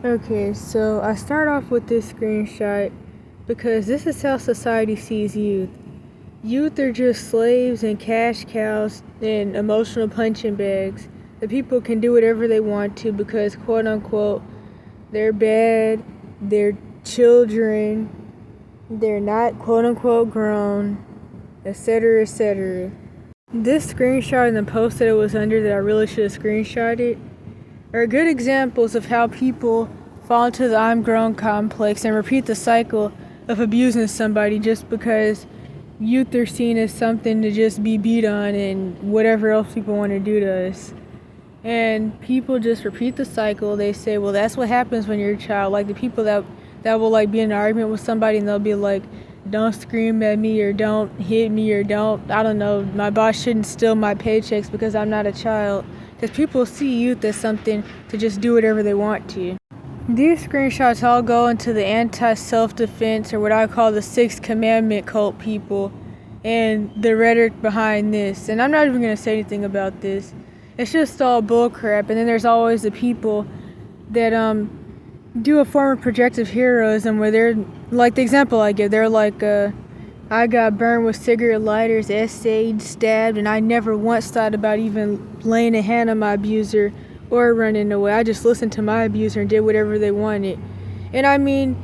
Okay, so I start off with this screenshot because this is how society sees youth. Youth are just slaves and cash cows and emotional punching bags. The people can do whatever they want to because, quote unquote, they're bad, they're children, they're not, quote unquote, grown, etc., etc. This screenshot and the post that it was under that I really should have screenshotted are good examples of how people fall into the I'm grown complex and repeat the cycle of abusing somebody just because youth are seen as something to just be beat on and whatever else people want to do to us. And people just repeat the cycle. They say, well, that's what happens when you're a child. Like the people that will like be in an argument with somebody and they'll be like, don't scream at me or don't hit me or don't, I don't know, my boss shouldn't steal my paychecks because I'm not a child. Because people see youth as something to just do whatever they want to. These screenshots all go into the anti-self-defense, or what I call the Sixth Commandment cult people, and the rhetoric behind this. And I'm not even going to say anything about this. It's just all bullcrap. And then there's always the people that do a form of projective heroism where they're, like the example I give, they're like, I got burned with cigarette lighters, essayed, stabbed, and I never once thought about even laying a hand on my abuser or running away. I just listened to my abuser and did whatever they wanted. And I mean,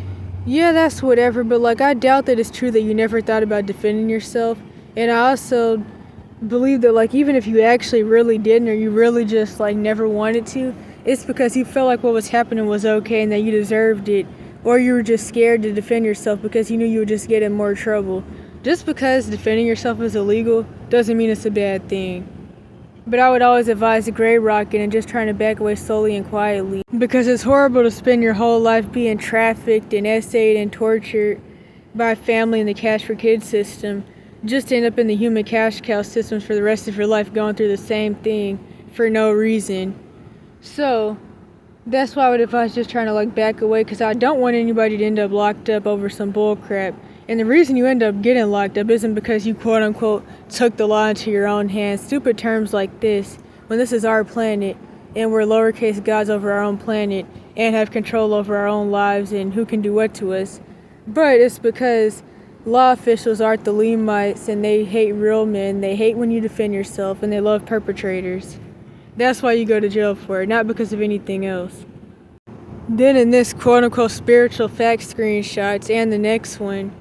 yeah, that's whatever, but like I doubt that it's true that you never thought about defending yourself. And I also believe that like even if you actually really didn't, or you really just like never wanted to, it's because you felt like what was happening was okay and that you deserved it. Or you were just scared to defend yourself because you knew you would just get in more trouble. Just because defending yourself is illegal doesn't mean it's a bad thing. But I would always advise the gray rocket and just trying to back away slowly and quietly. Because it's horrible to spend your whole life being trafficked and essayed and tortured by family in the cash for kids system, just to end up in the human cash cow systems for the rest of your life going through the same thing for no reason. So that's why I would advise just trying to like back away, because I don't want anybody to end up locked up over some bull crap. And the reason you end up getting locked up isn't because you quote unquote took the law into your own hands. Stupid terms like this, when this is our planet and we're lowercase gods over our own planet and have control over our own lives and who can do what to us. But it's because law officials aren't the Lemites and they hate real men. They hate when you defend yourself and they love perpetrators. That's why you go to jail for it, not because of anything else. Then in this quote-unquote spiritual fact screenshots and the next one,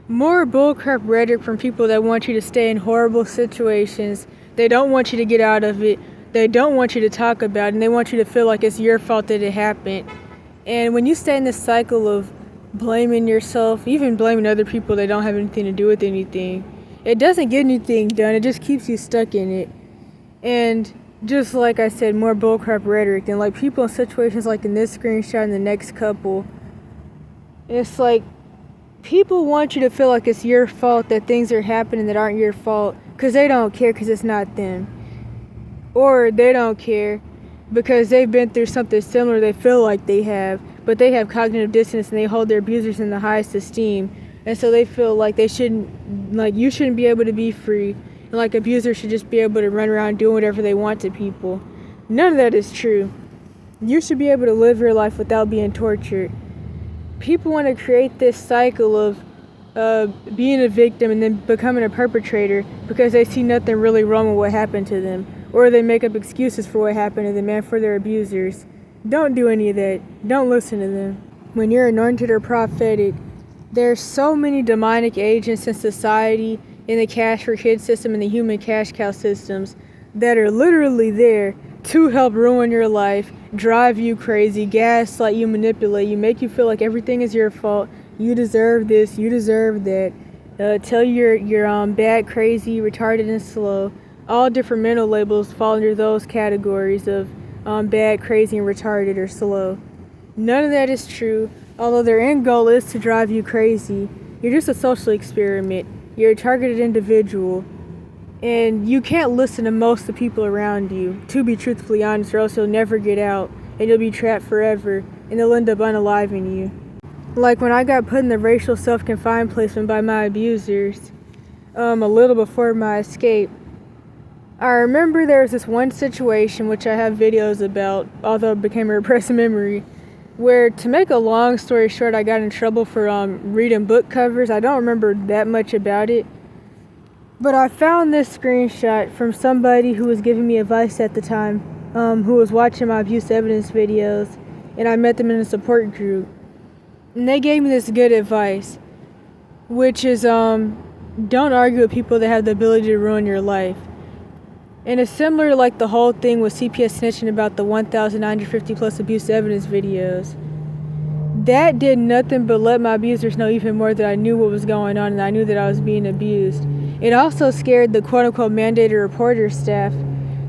more bullcrap rhetoric from people that want you to stay in horrible situations. They don't want you to get out of it. They don't want you to talk about it, and they want you to feel like it's your fault that it happened. And when you stay in this cycle of blaming yourself, even blaming other people that don't have anything to do with anything, it doesn't get anything done. It just keeps you stuck in it. And just like I said, more bullcrap rhetoric. And like people in situations like in this screenshot and the next couple, it's like people want you to feel like it's your fault that things are happening that aren't your fault because they don't care because it's not them. Or they don't care because they've been through something similar they feel like they have, but they have cognitive dissonance and they hold their abusers in the highest esteem. And so they feel like they shouldn't, like you shouldn't be able to be free. And like abusers should just be able to run around doing whatever they want to people. None of that is true. You should be able to live your life without being tortured. People want to create this cycle of being a victim and then becoming a perpetrator because they see nothing really wrong with what happened to them. Or they make up excuses for what happened to them and for their abusers. Don't do any of that. Don't listen to them. When you're anointed or prophetic, there's so many demonic agents in society, in the cash for kids system and the human cash cow systems that are literally there to help ruin your life, drive you crazy, gaslight you, manipulate you, make you feel like everything is your fault. You deserve this, you deserve that. Tell you you're bad, crazy, retarded, and slow. All different mental labels fall under those categories of bad, crazy, and retarded or slow. None of that is true. Although their end goal is to drive you crazy, you're just a social experiment. You're a targeted individual, and you can't listen to most of the people around you, to be truthfully honest, or else you'll never get out, and you'll be trapped forever, and they'll end up unaliving you. Like when I got put in the racial self-confined placement by my abusers, a little before my escape, I remember there was this one situation, which I have videos about, although it became a repressed memory, where, to make a long story short, I got in trouble for reading book covers. I don't remember that much about it. But I found this screenshot from somebody who was giving me advice at the time, who was watching my abuse evidence videos, and I met them in a support group. And they gave me this good advice, which is don't argue with people that have the ability to ruin your life. And it's similar to like the whole thing with CPS snitching about the 1,950 plus abuse evidence videos. That did nothing but let my abusers know even more that I knew what was going on and I knew that I was being abused. It also scared the quote-unquote mandated reporter staff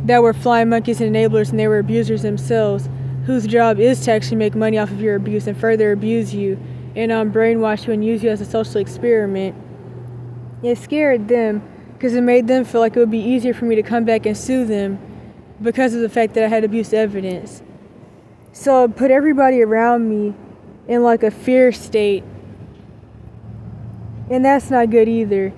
that were flying monkeys and enablers, and they were abusers themselves, whose job is to actually make money off of your abuse and further abuse you and brainwash you and use you as a social experiment. It scared them because it made them feel like it would be easier for me to come back and sue them because of the fact that I had abuse evidence. So it put everybody around me in like a fear state, and that's not good either.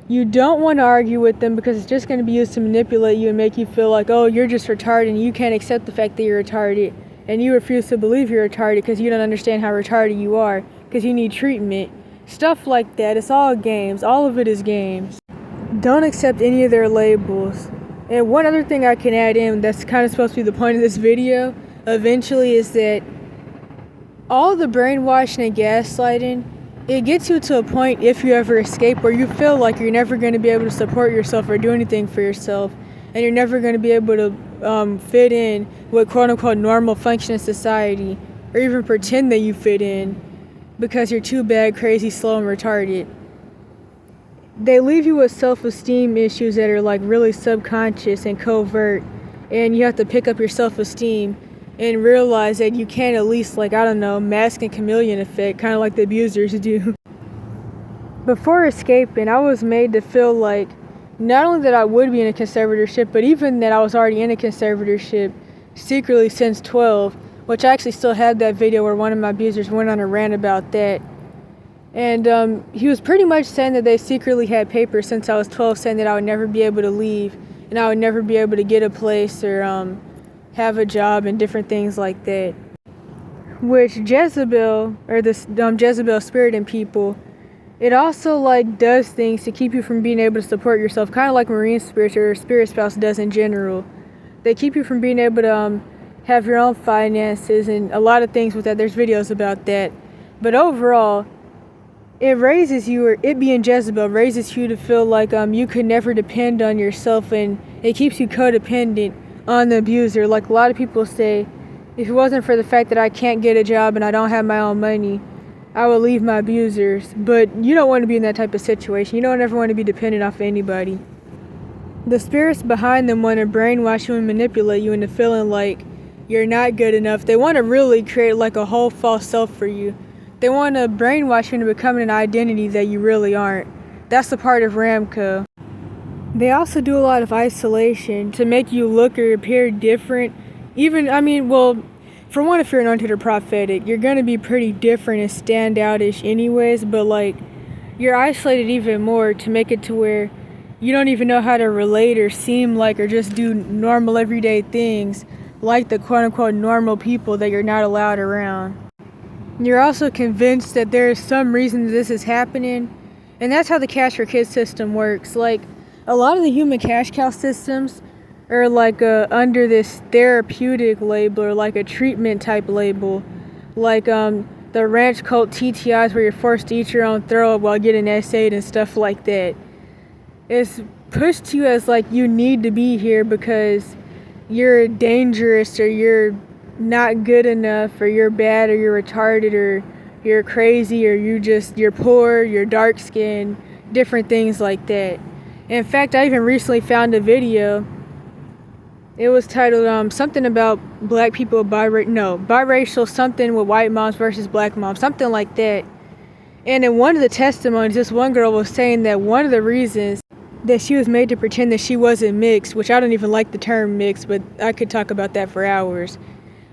You don't want to argue with them because it's just going to be used to manipulate you and make you feel like, oh, you're just retarded and you can't accept the fact that you're retarded, and you refuse to believe you're retarded because you don't understand how retarded you are because you need treatment. Stuff like that. It's all games. All of it is games. Don't accept any of their labels. And one other thing I can add in that's kind of supposed to be the point of this video eventually is that all the brainwashing and gaslighting, it gets you to a point, if you ever escape, where you feel like you're never going to be able to support yourself or do anything for yourself, and you're never going to be able to fit in with quote-unquote normal functioning society, or even pretend that you fit in because you're too bad, crazy, slow, and retarded. They leave you with self-esteem issues that are like really subconscious and covert, and you have to pick up your self-esteem and realize that you can at least, like, I don't know, mask and chameleon effect, kind of like the abusers do. Before escaping, I was made to feel like not only that I would be in a conservatorship, but even that I was already in a conservatorship secretly since 12, which I actually still had that video where one of my abusers went on a rant about that. And he was pretty much saying that they secretly had papers since I was 12, saying that I would never be able to leave and I would never be able to get a place or have a job and different things like that. Which Jezebel, or this Jezebel spirit in people, it also like does things to keep you from being able to support yourself, kind of like marine spirits or spirit spouse does in general. They keep you from being able to have your own finances and a lot of things with that. There's videos about that. But overall, it raises you, or it being Jezebel raises you to feel like you could never depend on yourself, and it keeps you codependent on the abuser. Like a lot of people say, if it wasn't for the fact that I can't get a job and I don't have my own money, I would leave my abusers. But you don't want to be in that type of situation. You don't ever want to be dependent off anybody. The spirits behind them want to brainwash you and manipulate you into feeling like you're not good enough. They want to really create like a whole false self for you. They want to brainwash you into becoming an identity that you really aren't. That's the part of Ramco. They also do a lot of isolation to make you look or appear different. Even, for one, if you're anointed or prophetic, you're going to be pretty different and stand outish anyways, but like, you're isolated even more to make it to where you don't even know how to relate or seem like or just do normal everyday things like the quote-unquote normal people that you're not allowed around. You're also convinced that there is some reason that this is happening, and that's how the cash for kids system works. Like, a lot of the human cash cow systems are like under this therapeutic label or like a treatment type label, like the ranch cult TTIs where you're forced to eat your own throw up while getting essayed and stuff like that. It's pushed to you as like you need to be here because you're dangerous or you're not good enough or you're bad or you're retarded or you're crazy or you're poor, you're dark skinned, different things like that. In fact, I even recently found a video. It was titled something about black people biracial something with white moms versus black moms, something like that. And in one of the testimonies, this one girl was saying that one of the reasons that she was made to pretend that she wasn't mixed, which I don't even like the term mixed, but I could talk about that for hours,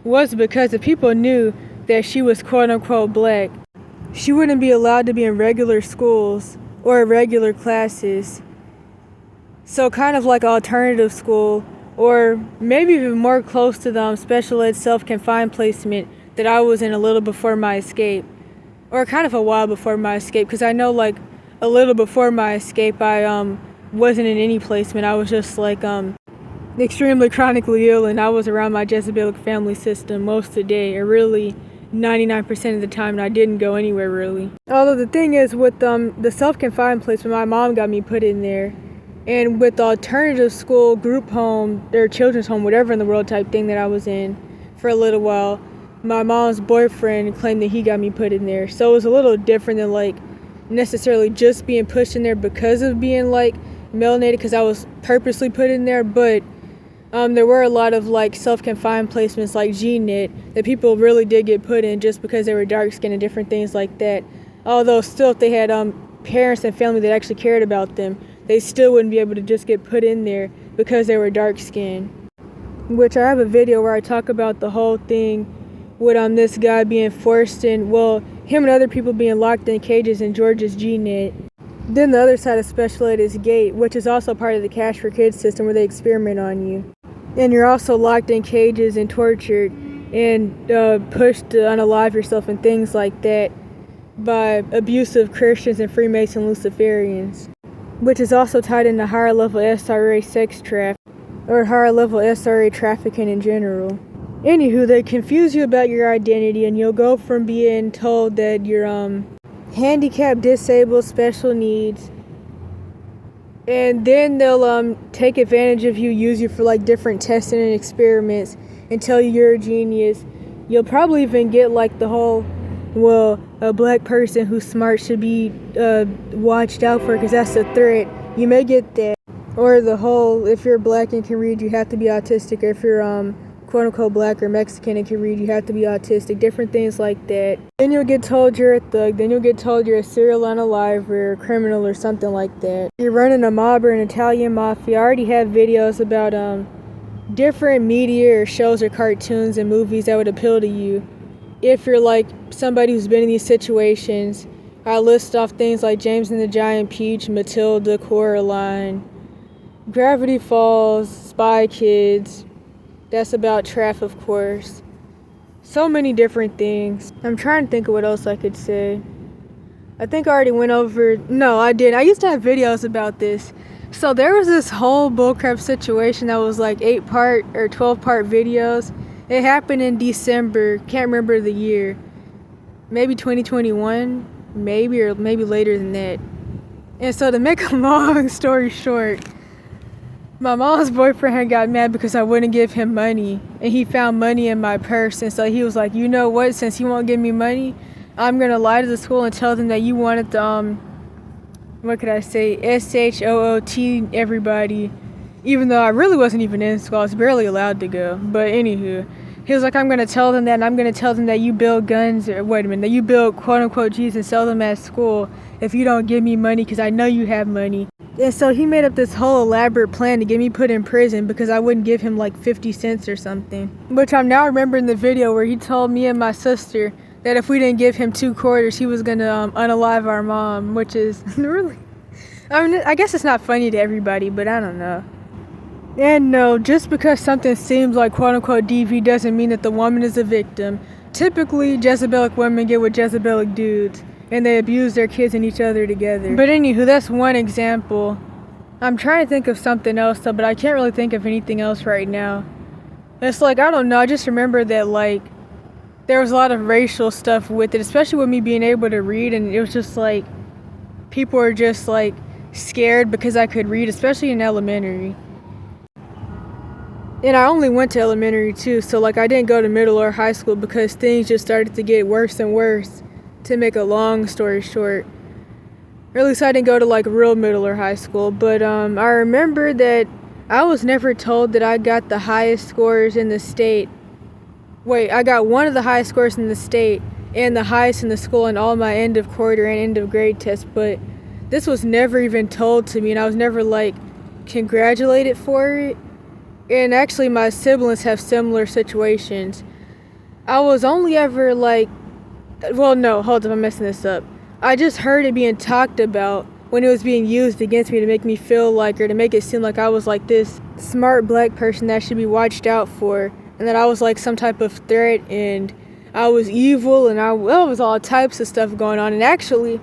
was because if people knew that she was quote-unquote black, she wouldn't be allowed to be in regular schools or regular classes. So kind of like alternative school, or maybe even more close to the special ed self-confined placement that I was in a little before my escape, or kind of a while before my escape, because I know like a little before my escape I wasn't in any placement. I was just like extremely chronically ill, and I was around my Jezebelic family system most of the day, or really 99% of the time, and I didn't go anywhere really. Although the thing is, with the self-confined placement, my mom got me put in there, and with the alternative school, group home, or children's home, whatever in the world type thing that I was in for a little while, my mom's boyfriend claimed that he got me put in there. So it was a little different than like necessarily just being pushed in there because of being like melanated, because I was purposely put in there. But there were a lot of like self-confined placements like GNet that people really did get put in just because they were dark skinned and different things like that. Although still, if they had parents and family that actually cared about them, they still wouldn't be able to just get put in there because they were dark skinned. Which I have a video where I talk about the whole thing with this guy being forced in, well, him and other people being locked in cages in Georgia's GNet. Then the other side of special ed is GATE, which is also part of the Cash for Kids system where they experiment on you. And you're also locked in cages and tortured and pushed to unalive yourself and things like that by abusive Christians and Freemason Luciferians, which is also tied into higher level SRA sex trafficking, or higher level SRA trafficking in general. Anywho, they confuse you about your identity, and you'll go from being told that you're handicapped, disabled, special needs, and then they'll take advantage of you, use you for like different testing and experiments, and tell you you're a genius. You'll probably even get like the whole, well, a black person who's smart should be watched out for because that's a threat. You may get that. Or the whole, if you're black and can read, you have to be autistic. Or if you're quote-unquote black or Mexican and can read, you have to be autistic. Different things like that. Then you'll get told you're a thug. Then you'll get told you're a serial unaliver or a criminal or something like that. You're running a mob or an Italian mafia. I already have videos about different media or shows or cartoons and movies that would appeal to you if you're like somebody who's been in these situations. I list off things like James and the Giant Peach, Matilda, Coraline, Gravity Falls, Spy Kids. That's about Traff, of course. So many different things. I'm trying to think of what else I could say. I think I already went over... No, I didn't. I used to have videos about this. So there was this whole bullcrap situation that was like 8-part or 12-part videos. It happened in December. Can't remember the year. Maybe 2021. Maybe, or maybe later than that. And so to make a long story short, my mom's boyfriend had got mad because I wouldn't give him money, and he found money in my purse, and so he was like, you know what, since you won't give me money, I'm gonna lie to the school and tell them that you wanted the what could I say, SHOOT everybody, even though I really wasn't even in school. I was barely allowed to go. But anywho, he was like, I'm gonna tell them that, and I'm gonna tell them that you build guns, or wait a minute, that you build quote unquote G's and sell them at school if you don't give me money, because I know you have money. And so he made up this whole elaborate plan to get me put in prison because I wouldn't give him like 50 cents or something. Which I'm now remembering the video where he told me and my sister that if we didn't give him 2 quarters, he was gonna unalive our mom, which is really, I mean, I guess it's not funny to everybody, but I don't know. And no, just because something seems like quote unquote DV doesn't mean that the woman is a victim. Typically, Jezebelic women get with Jezebelic dudes, and they abuse their kids and each other together. But anywho, that's one example. I'm trying to think of something else though, but I can't really think of anything else right now. It's like, I don't know, I just remember that like there was a lot of racial stuff with it, especially with me being able to read, and it was just like people were just like scared because I could read, especially in elementary. And I only went to elementary too, so like I didn't go to middle or high school because things just started to get worse and worse. To make a long story short, or at least I didn't go to like real middle or high school, but I remember that I was never told that I got the highest scores in the state. Wait, I got one of the highest scores in the state and the highest in the school in all my end of quarter and end of grade tests, but this was never even told to me, and I was never like congratulated for it. And actually my siblings have similar situations. I was only ever like, well, no, hold up, I'm messing this up. I just heard it being talked about when it was being used against me to make me feel like, or to make it seem like I was like this smart black person that should be watched out for, and that I was like some type of threat, and I was evil, and there was all types of stuff going on. And actually,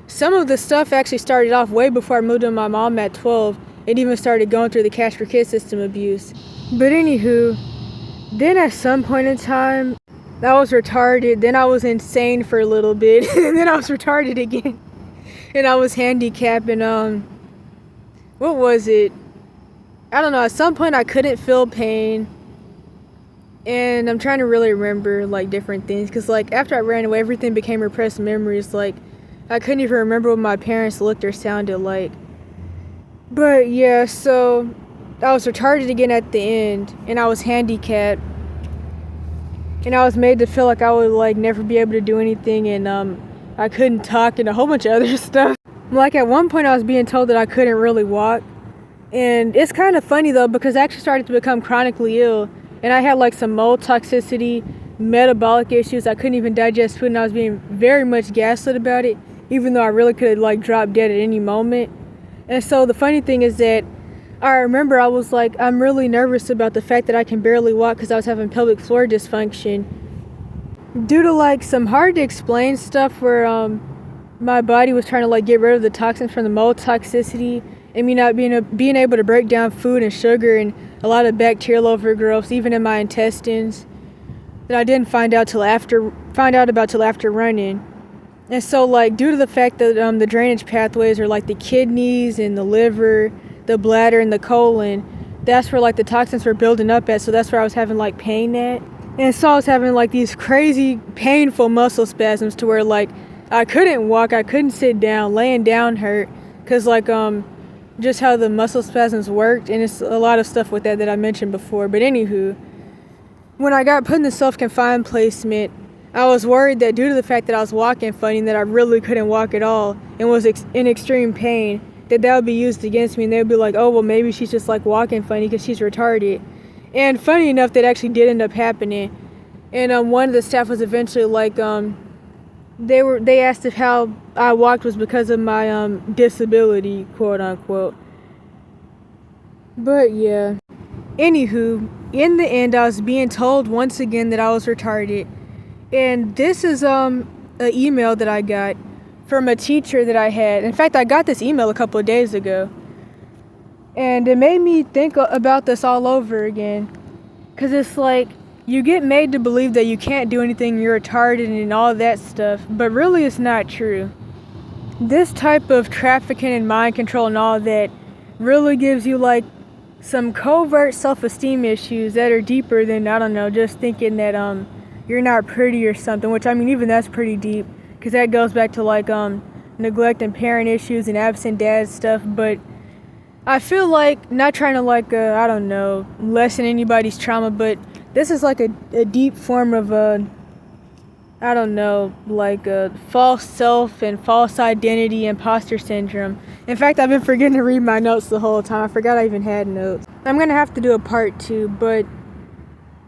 some of the stuff actually started off way before I moved in with my mom at 12. It even started going through the Cash for Kids system abuse. But anywho, then at some point in time, I was retarded. Then I was insane for a little bit. And then I was retarded again. And I was handicapped. And what was it? I don't know. At some point, I couldn't feel pain. And I'm trying to really remember, like, different things. Because, like, after I ran away, everything became repressed memories. Like, I couldn't even remember what my parents looked or sounded like. But, yeah, so I was retarded again at the end. And I was handicapped. And I was made to feel like I would, like, never be able to do anything. And I couldn't talk and a whole bunch of other stuff. Like, at one point, I was being told that I couldn't really walk. And it's kind of funny, though, because I actually started to become chronically ill. And I had, like, some mold toxicity, metabolic issues. I couldn't even digest food, and I was being very much gaslit about it, even though I really could have, like, dropped dead at any moment. And so the funny thing is that I remember I was like, I'm really nervous about the fact that I can barely walk because I was having pelvic floor dysfunction. Due to, like, some hard-to-explain stuff where my body was trying to, like, get rid of the toxins from the mold toxicity, and me not being able to break down food and sugar and a lot of bacterial overgrowth, even in my intestines, that I didn't find out about till after running. And so, like, due to the fact that the drainage pathways are like the kidneys and the liver, the bladder and the colon, that's where, like, the toxins were building up at. So that's where I was having, like, pain at. And so I was having, like, these crazy painful muscle spasms to where, like, I couldn't walk, I couldn't sit down, laying down hurt, because, like, just how the muscle spasms worked, and it's a lot of stuff with that I mentioned before. But anywho, when I got put in the self-confined placement, I was worried that due to the fact that I was walking funny, that I really couldn't walk at all and was in extreme pain, that would be used against me, and they'd be like, oh, well, maybe she's just, like, walking funny because she's retarded. And funny enough, that actually did end up happening. And one of the staff was eventually like, they asked if how I walked was because of my disability, quote unquote. But yeah. Anywho, in the end, I was being told once again that I was retarded. And this is an email that I got from a teacher that I had. In fact, I got this email a couple of days ago. And it made me think about this all over again. Because it's like, you get made to believe that you can't do anything, you're retarded and all that stuff, but really it's not true. This type of trafficking and mind control and all that really gives you, like, some covert self-esteem issues that are deeper than, I don't know, just thinking that you're not pretty or something, which, I mean, even that's pretty deep, because that goes back to, like, neglect and parent issues and absent dad stuff. But I feel like, not trying to, like, I don't know, lessen anybody's trauma, but this is like a deep form of I don't know, like a false self and false identity, imposter syndrome. In fact, I've been forgetting to read my notes the whole time. I forgot I even had notes. I'm going to have to do a part 2, but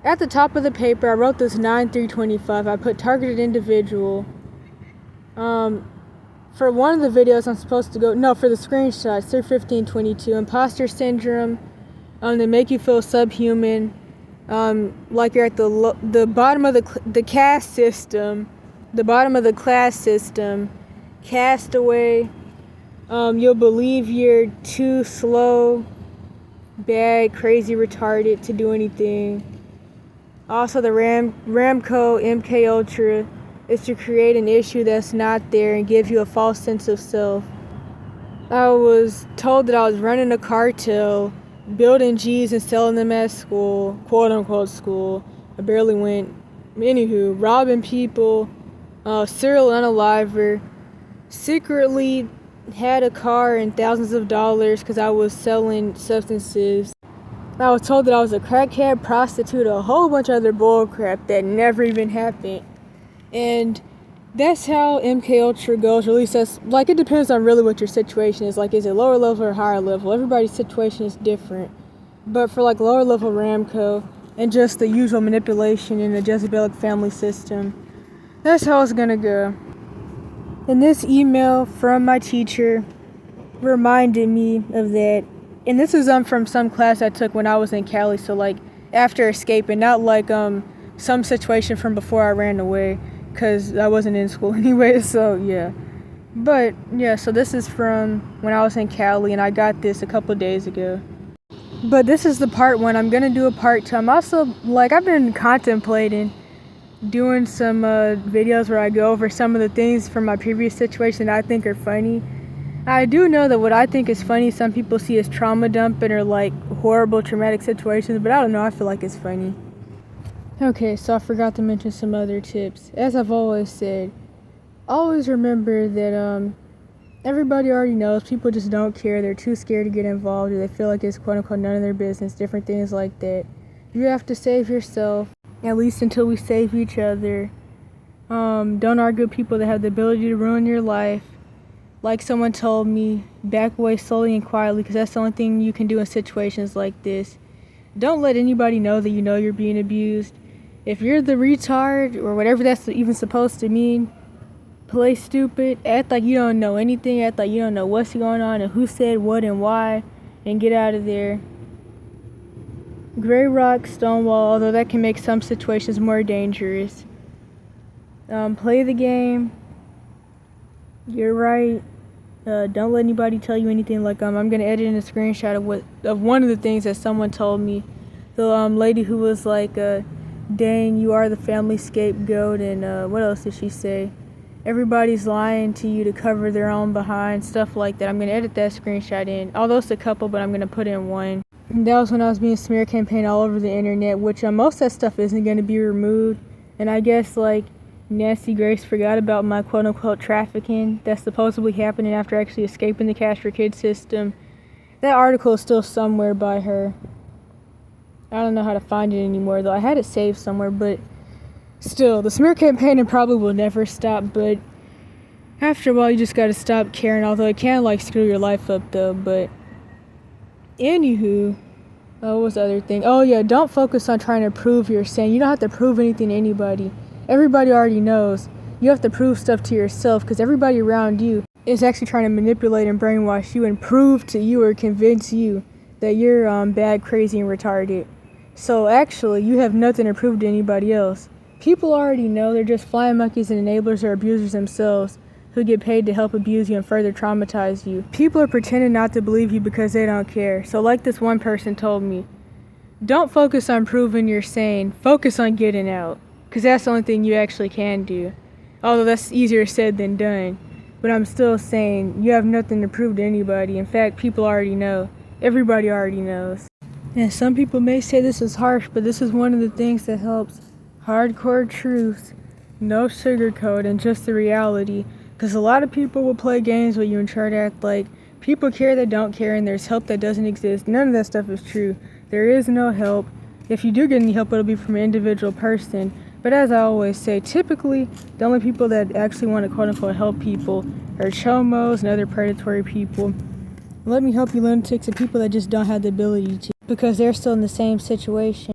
at the top of the paper, I wrote this 9-3-25. I put targeted individual. For one of the videos, I'm supposed to go, no, for the screenshots, they're 15-22. Imposter syndrome, they make you feel subhuman. Like you're at the bottom of the caste system, the bottom of the class system, castaway. You'll believe you're too slow, bad, crazy, retarded to do anything. Also, the Ramco MK Ultra is to create an issue that's not there and give you a false sense of self. I was told that I was running a cartel, building G's and selling them at school, quote unquote school. I barely went. Anywho, robbing people, serial unaliver, secretly had a car and thousands of dollars because I was selling substances. I was told that I was a crackhead, prostitute, a whole bunch of other bull crap that never even happened. And that's how MK Ultra goes, or at least that's, like, it depends on really what your situation is. Like, is it lower level or higher level? Everybody's situation is different. But for, like, lower level Ramco and just the usual manipulation in the Jezebelic family system, that's how it's gonna go. And this email from my teacher reminded me of that. And this is from some class I took when I was in Cali, so, like, after escaping, not like some situation from before I ran away, because I wasn't in school anyway, so yeah. But yeah, so this is from when I was in Cali, and I got this a couple days ago. But this is the part 1. I'm gonna do a part 2. I'm also, I've been contemplating doing some videos where I go over some of the things from my previous situation that I think are funny. I do know that what I think is funny, some people see as trauma dumping or horrible traumatic situations, but I don't know, I feel like it's funny. Okay, so I forgot to mention some other tips. As I've always said, always remember that everybody already knows. People just don't care. They're too scared to get involved, or they feel like it's quote unquote none of their business, different things like that. You have to save yourself, at least until we save each other. Don't argue with people that have the ability to ruin your life. Like someone told me, back away slowly and quietly, because that's the only thing you can do in situations like this. Don't let anybody know that you know you're being abused. If you're the retard, or whatever that's even supposed to mean, play stupid, act like you don't know anything, act like you don't know what's going on and who said what and why, and get out of there. Gray rock, stonewall, although that can make some situations more dangerous. Play the game. You're right. Don't let anybody tell you anything. I'm gonna edit in a screenshot of one of the things that someone told me. The lady who was like, dang, you are the family scapegoat, and what else did she say? Everybody's lying to you to cover their own behind, stuff like that. I'm gonna edit that screenshot in, although it's a couple, but I'm gonna put in one. And that was when I was being smear campaigned all over the internet, which most of that stuff isn't gonna be removed. And I guess Nancy Grace forgot about my quote unquote trafficking that's supposedly happening after actually escaping the Cash for Kids system. That article is still somewhere by her. I don't know how to find it anymore though. I had it saved somewhere, but still, the smear campaigning probably will never stop, but after a while you just gotta stop caring, although it can screw your life up though. But anywho, what was the other thing? Oh yeah, don't focus on trying to prove you're sane. You don't have to prove anything to anybody. Everybody already knows. You have to prove stuff to yourself, because everybody around you is actually trying to manipulate and brainwash you and prove to you or convince you that you're bad, crazy, and retarded. So actually, you have nothing to prove to anybody else. People already know. They're just flying monkeys and enablers or abusers themselves who get paid to help abuse you and further traumatize you. People are pretending not to believe you because they don't care. So like this one person told me, don't focus on proving you're sane, focus on getting out. Because that's the only thing you actually can do. Although that's easier said than done. But I'm still saying, you have nothing to prove to anybody. In fact, people already know. Everybody already knows. And some people may say this is harsh, but this is one of the things that helps. Hardcore truth. No sugarcoat, and just the reality. Because a lot of people will play games with you and try to act like people care that don't care and there's help that doesn't exist. None of that stuff is true. There is no help. If you do get any help, it'll be from an individual person. But as I always say, typically, the only people that actually want to quote-unquote help people are chomos and other predatory people. Let me help you lunatics and people that just don't have the ability to, because they're still in the same situation.